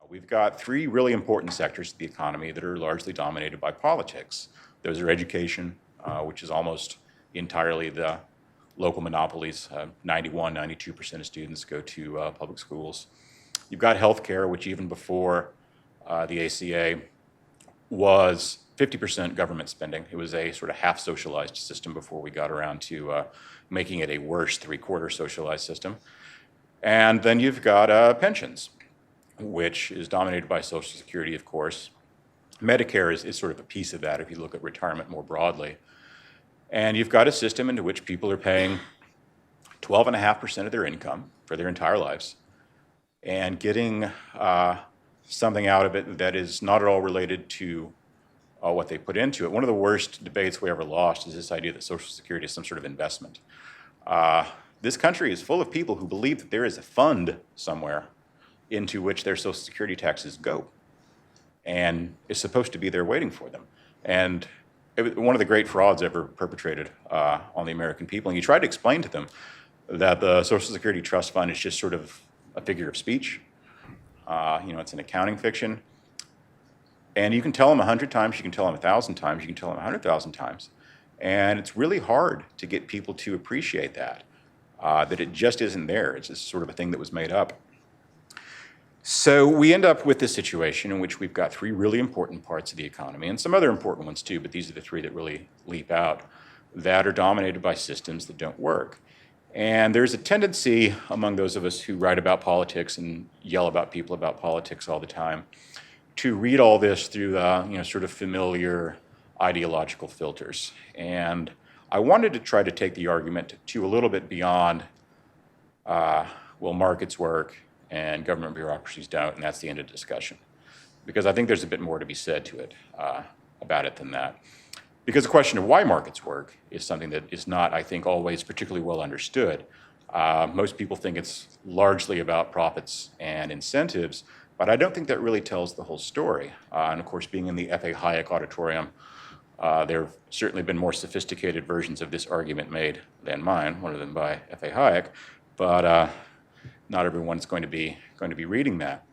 We've got three really important sectors of the economy that are largely dominated by politics. Those are education, which is almost entirely the local monopolies. 91, 92% of students go to public schools. You've got healthcare, which even before the ACA was 50% government spending. It was a sort of half socialized system before we got around to making it a worse three-quarter socialized system. And then you've got pensions, which is dominated by Social Security, of course. Medicare is sort of a piece of that if you look at retirement more broadly. And you've got a system into which people are paying 12.5% of their income for their entire lives and getting something out of it that is not at all related to what they put into it. One of the worst debates we ever lost is this idea that Social Security is some sort of investment. This country is full of people who believe that there is a fund somewhere into which their Social Security taxes go, and it's supposed to be there waiting for them. And it was one of the great frauds ever perpetrated on the American people. And you try to explain to them that the Social Security Trust Fund is just sort of a figure of speech. It's an accounting fiction. And you can tell them 100 times, you can tell them 1,000 times, you can tell them 100,000 times. And it's really hard to get people to appreciate that it just isn't there. It's just sort of a thing that was made up. So we end up with this situation in which we've got three really important parts of the economy, and some other important ones too, but these are the three that really leap out, that are dominated by systems that don't work. And there's a tendency among those of us who write about politics and yell about people about politics all the time to read all this through sort of familiar ideological filters. And I wanted to try to take the argument to a little bit beyond, will markets work and government bureaucracies don't, and that's the end of the discussion. Because I think there's a bit more to be said to it, about it than that. Because the question of why markets work is something that is not, I think, always particularly well understood. Most people think it's largely about profits and incentives, but I don't think that really tells the whole story. And of course, being in the F.A. Hayek auditorium, there have certainly been more sophisticated versions of this argument made than mine, one of them by F.A. Hayek, but not everyone's going to be reading that.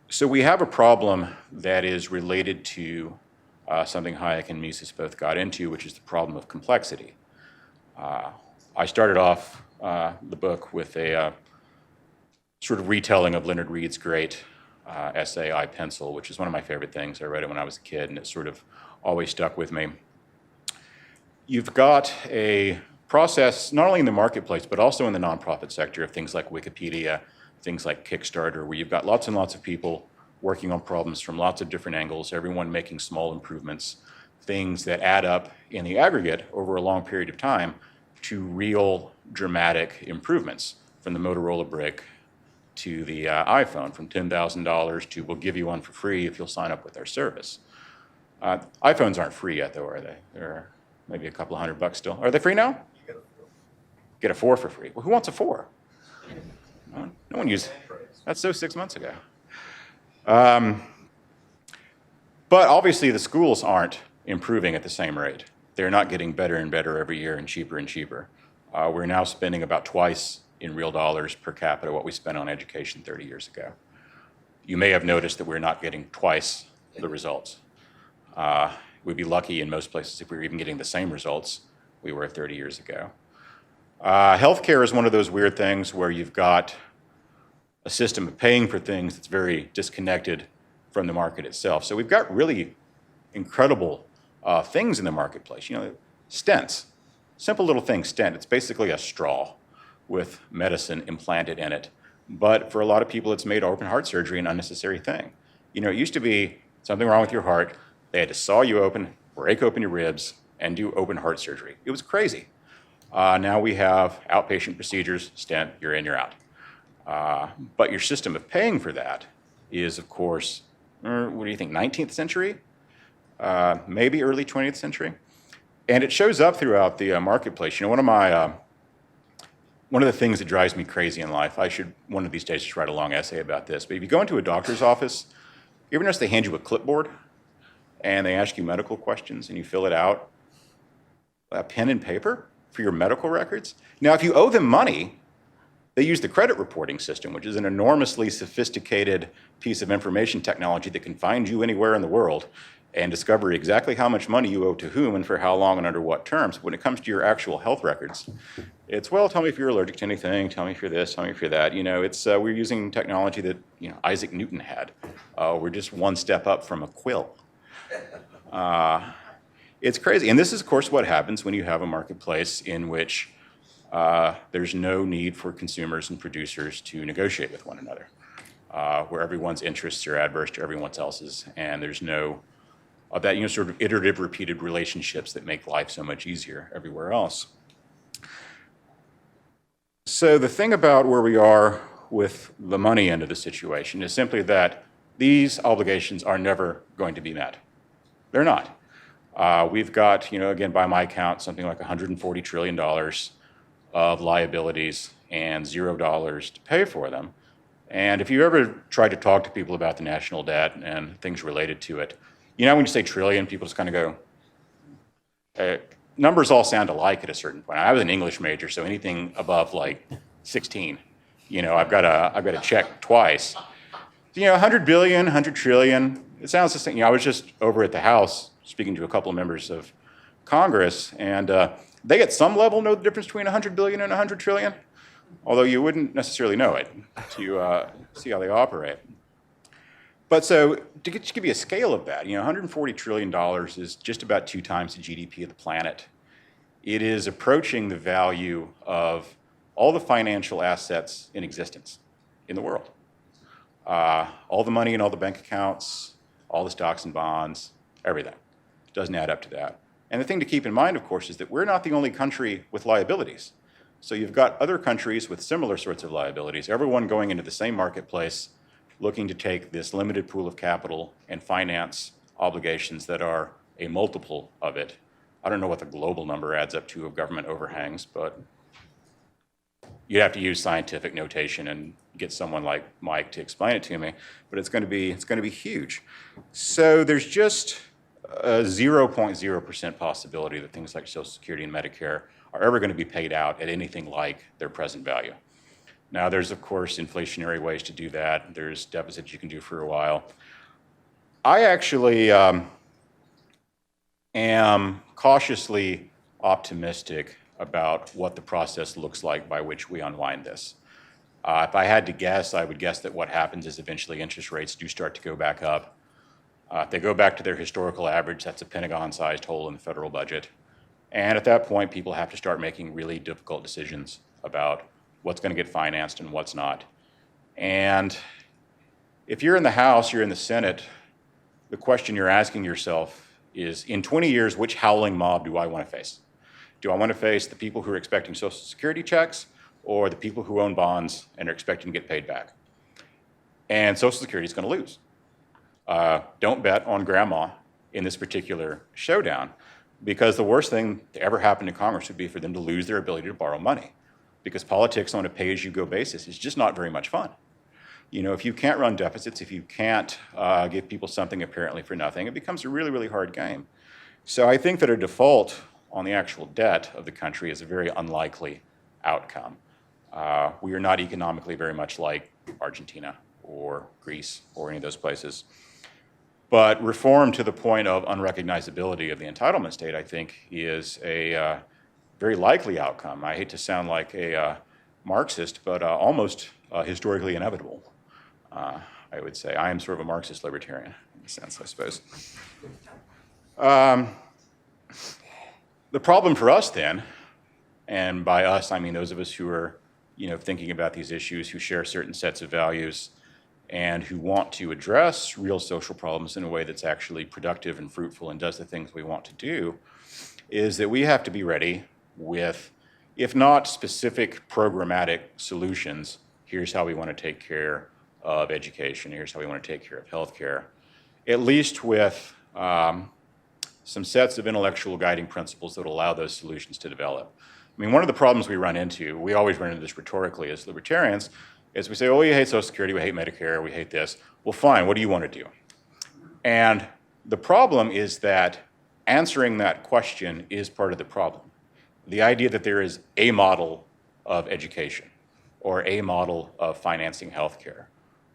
So we have a problem that is related to something Hayek and Mises both got into, which is the problem of complexity. I started off the book with a sort of retelling of Leonard Read's great essay, I, Pencil, which is one of my favorite things. I read it when I was a kid, and it sort of always stuck with me. You've got a process, not only in the marketplace, but also in the nonprofit sector of things like Wikipedia, things like Kickstarter, where you've got lots and lots of people working on problems from lots of different angles, everyone making small improvements, things that add up in the aggregate over a long period of time to real dramatic improvements, from the Motorola brick to the iPhone, from $10,000 to we'll give you one for free if you'll sign up with our service. iPhones aren't free yet, though, are they? They're maybe a couple $100 still. Are they free now? Get a 4 for free. Well, who wants a 4? No one uses. That's so 6 months ago. But obviously the schools aren't improving at the same rate. They're not getting better and better every year and cheaper and cheaper. We're now spending about twice in real dollars per capita what we spent on education 30 years ago. You may have noticed that we're not getting twice the results. We'd be lucky in most places if we were even getting the same results we were 30 years ago. Healthcare is one of those weird things where you've got a system of paying for things that's very disconnected from the market itself. So we've got really incredible things in the marketplace. Stents, simple little thing, stent. It's basically a straw with medicine implanted in it. But for a lot of people, it's made open heart surgery an unnecessary thing. It used to be something wrong with your heart. They had to saw you open, break open your ribs, and do open heart surgery. It was crazy. Now we have outpatient procedures, stent, you're in, you're out. But your system of paying for that is, of course, what do you think, 19th century? Maybe early 20th century? And it shows up throughout the marketplace. One of the things that drives me crazy in life, I should one of these days just write a long essay about this, but if you go into a doctor's office, you ever notice they hand you a clipboard and they ask you medical questions and you fill it out, a pen and paper for your medical records? Now, if you owe them money, They use the credit reporting system, which is an enormously sophisticated piece of information technology that can find you anywhere in the world and discover exactly how much money you owe to whom and for how long and under what terms. When it comes to your actual health records, it's, well, tell me if you're allergic to anything, tell me if you're this, tell me if you're that. You know, it's, we're using technology that, you know, Isaac Newton had. We're just one step up from a quill. It's crazy. And this is, of course, what happens when you have a marketplace in which there's no need for consumers and producers to negotiate with one another, where everyone's interests are adverse to everyone else's, and there's no of that, you know, sort of iterative, repeated relationships that make life so much easier everywhere else. So the thing about where we are with the money end of the situation is simply that these obligations are never going to be met. They're not. We've got, you know, again, by my count, something like $140 trillion of liabilities and $0 to pay for them. And if you ever try to talk to people about the national debt and things related to it, you know, when you say trillion, people just kind of go, numbers all sound alike at a certain point. I was an English major, so anything above like 16, you know, I've got to check twice. You know, 100 billion, 100 trillion, it sounds the same. You know, I was just over at the House speaking to a couple of members of Congress, and they at some level know the difference between 100 billion and 100 trillion, although you wouldn't necessarily know it to see how they operate. But so to give you a scale of that, you know, $140 trillion is just about 2 times the GDP of the planet. It is approaching the value of all the financial assets in existence in the world. All the money in all the bank accounts, all the stocks and bonds, everything. It doesn't add up to that. And the thing to keep in mind, of course, is that we're not the only country with liabilities. So you've got other countries with similar sorts of liabilities, everyone going into the same marketplace, looking to take this limited pool of capital and finance obligations that are a multiple of it. I don't know what the global number adds up to of government overhangs, but you'd have to use scientific notation and get someone like Mike to explain it to me, but it's going to be huge. So there's just a 0.0% possibility that things like Social Security and Medicare are ever going to be paid out at anything like their present value. Now, there's, of course, inflationary ways to do that. There's deficits you can do for a while. I actually am cautiously optimistic about what the process looks like by which we unwind this. If I had to guess, I would guess that what happens is eventually interest rates do start to go back up. If they go back to their historical average, that's a Pentagon-sized hole in the federal budget. And at that point, people have to start making really difficult decisions about what's going to get financed and what's not. And if you're in the House, you're in the Senate, the question you're asking yourself is, in 20 years, which howling mob do I want to face? Do I want to face the people who are expecting Social Security checks or the people who own bonds and are expecting to get paid back? And Social Security is going to lose. Don't bet on grandma in this particular showdown, because the worst thing to ever happen to Congress would be for them to lose their ability to borrow money, because politics on a pay-as-you-go basis is just not very much fun. You know, if you can't run deficits, if you can't give people something apparently for nothing, it becomes a really, really hard game. So I think that a default on the actual debt of the country is a very unlikely outcome. We are not economically very much like Argentina or Greece or any of those places. But reform to the point of unrecognizability of the entitlement state, I think, is a very likely outcome. I hate to sound like a Marxist, but almost historically inevitable, I would say. I am sort of a Marxist libertarian in a sense, I suppose. The problem for us then, and by us I mean those of us who are, you know, thinking about these issues, who share certain sets of values, and who want to address real social problems in a way that's actually productive and fruitful and does the things we want to do, is that we have to be ready with, if not specific programmatic solutions, here's how we want to take care of education, here's how we want to take care of healthcare, at least with some sets of intellectual guiding principles that will allow those solutions to develop. I mean, one of the problems we run into, we always run into this rhetorically as libertarians, is we say, oh, we hate Social Security, we hate Medicare, we hate this. Well, fine, what do you want to do? And the problem is that answering that question is part of the problem. The idea that there is a model of education, or a model of financing healthcare,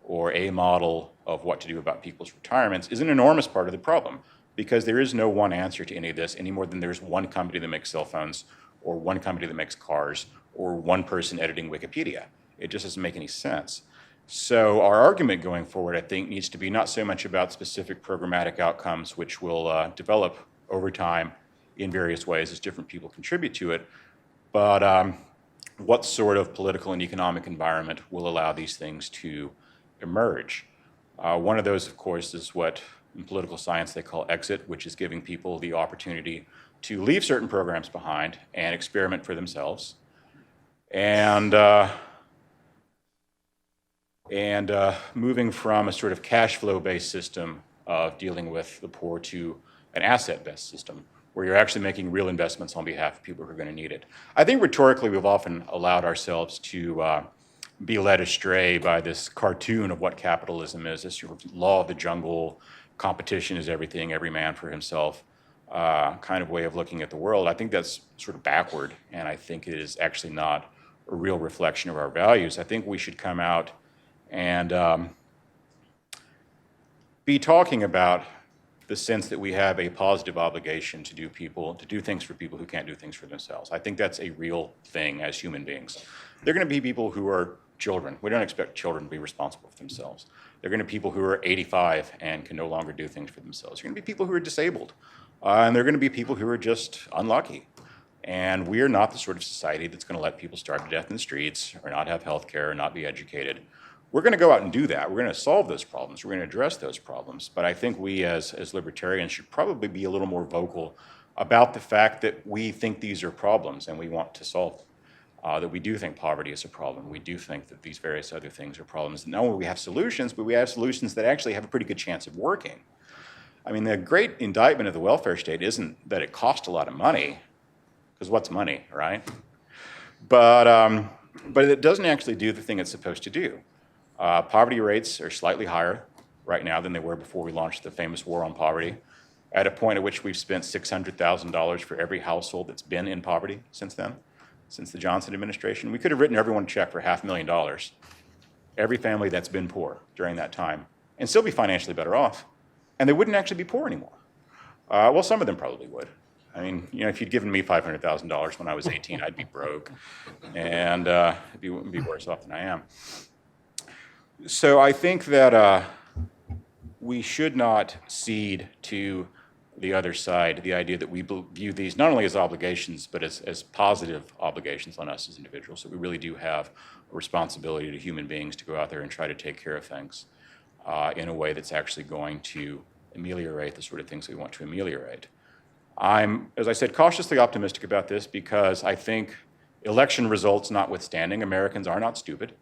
or a model of what to do about people's retirements is an enormous part of the problem, because there is no one answer to any of this any more than there's one company that makes cell phones, or one company that makes cars, or one person editing Wikipedia. It just doesn't make any sense. So our argument going forward, I think, needs to be not so much about specific programmatic outcomes, which will develop over time in various ways as different people contribute to it, but what sort of political and economic environment will allow these things to emerge. One of those, of course, is what in political science they call exit, which is giving people the opportunity to leave certain programs behind and experiment for themselves. And moving from a sort of cash flow-based system of dealing with the poor to an asset-based system, where you're actually making real investments on behalf of people who are going to need it. I think rhetorically we've often allowed ourselves to be led astray by this cartoon of what capitalism is, this sort of law of the jungle, competition is everything, every man for himself kind of way of looking at the world. I think that's sort of backward, and I think it is actually not a real reflection of our values. I think we should come out and be talking about the sense that we have a positive obligation to do things for people who can't do things for themselves. I think that's a real thing as human beings. There are going to be people who are children. We don't expect children to be responsible for themselves. There are going to be people who are 85 and can no longer do things for themselves. There are going to be people who are disabled. And there are going to be people who are just unlucky. And we are not the sort of society that's going to let people starve to death in the streets or not have health care or not be educated. We're going to go out and do that. We're going to solve those problems. We're going to address those problems. But I think we as libertarians should probably be a little more vocal about the fact that we think these are problems and we want to solve them. That we do think poverty is a problem. We do think that these various other things are problems. And not only do we have solutions, but we have solutions that actually have a pretty good chance of working. I mean, the great indictment of the welfare state isn't that it costs a lot of money, because what's money, right? But it doesn't actually do the thing it's supposed to do. Poverty rates are slightly higher right now than they were before we launched the famous war on poverty, at a point at which we've spent $600,000 for every household that's been in poverty since then, since the Johnson administration. We could have written everyone a check for $500,000, every family that's been poor during that time, and still be financially better off. And they wouldn't actually be poor anymore. Well, some of them probably would. I mean, you know, if you'd given me $500,000 when I was 18, I'd be broke, and be worse off than I am. So I think that we should not cede to the other side the idea that we view these not only as obligations, but as positive obligations on us as individuals, that we really do have a responsibility to human beings to go out there and try to take care of things in a way that's actually going to ameliorate the sort of things we want to ameliorate. I'm, as I said, cautiously optimistic about this because I think election results notwithstanding, Americans are not stupid.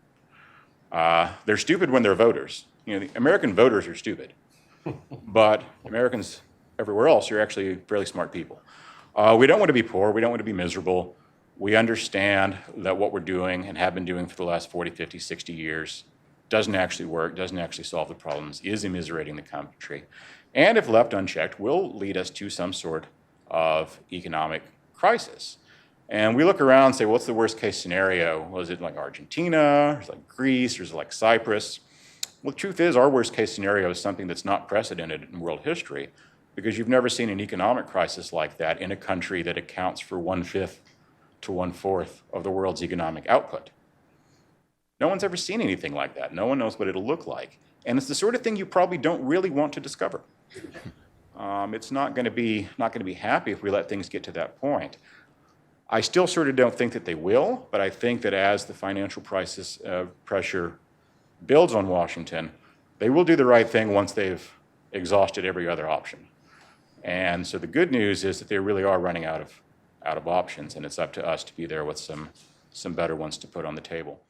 They're stupid when they're voters. You know, the American voters are stupid, but Americans everywhere else are actually fairly smart people. We don't want to be poor. We don't want to be miserable. We understand that what we're doing and have been doing for the last 40, 50, 60 years doesn't actually work, doesn't actually solve the problems, is immiserating the country, and if left unchecked, will lead us to some sort of economic crisis. And we look around and say, what's the worst case scenario? Was it like Argentina, or is it like Greece, or is it like Cyprus? Well, the truth is our worst case scenario is something that's not precedented in world history, because you've never seen an economic crisis like that in a country that accounts for 1/5 to 1/4 of the world's economic output. No one's ever seen anything like that. No one knows what it'll look like. And it's the sort of thing you probably don't really want to discover. It's not going to be happy if we let things get to that point. I still sort of don't think that they will, but I think that as the financial crisis pressure builds on Washington, they will do the right thing once they've exhausted every other option. And so the good news is that they really are running out of options, and it's up to us to be there with some better ones to put on the table.